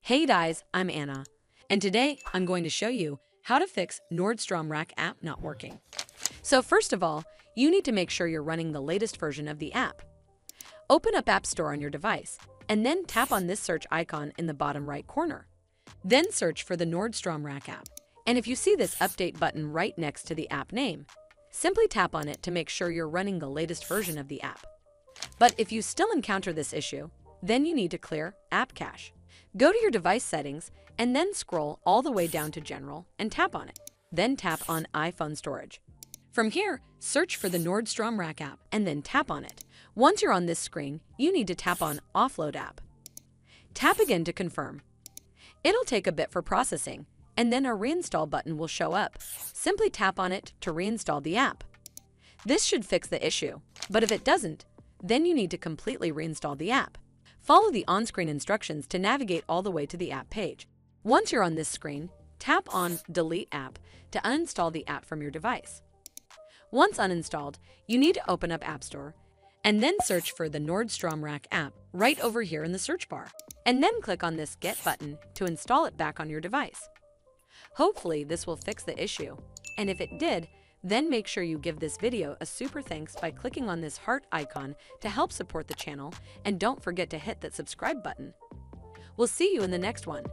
Hey guys, I'm Anna, and today I'm going to show you how to fix Nordstrom Rack App not working. So first of all, you need to make sure you're running the latest version of the app. Open up App Store on your device, and then tap on this search icon in the bottom right corner. Then search for the Nordstrom Rack App, and if you see this update button right next to the app name, simply tap on it to make sure you're running the latest version of the app. But if you still encounter this issue, then you need to clear App Cache. Go to your device settings and then scroll all the way down to General and tap on it. Then tap on iPhone Storage. From here, search for the Nordstrom Rack App and then tap on it. Once you're on this screen, you need to tap on Offload App. Tap again to confirm. It'll take a bit for processing, and then a reinstall button will show up. Simply tap on it to reinstall the app. This should fix the issue, but if it doesn't, then you need to completely reinstall the app. Follow the on-screen instructions to navigate all the way to the app page. Once you're on this screen, tap on Delete App to uninstall the app from your device. Once uninstalled, you need to open up App Store and then search for the Nordstrom Rack App right over here in the search bar, and then click on this Get button to install it back on your device. Hopefully this will fix the issue, and if it did, then make sure you give this video a super thanks by clicking on this heart icon to help support the channel, and don't forget to hit that subscribe button. We'll see you in the next one.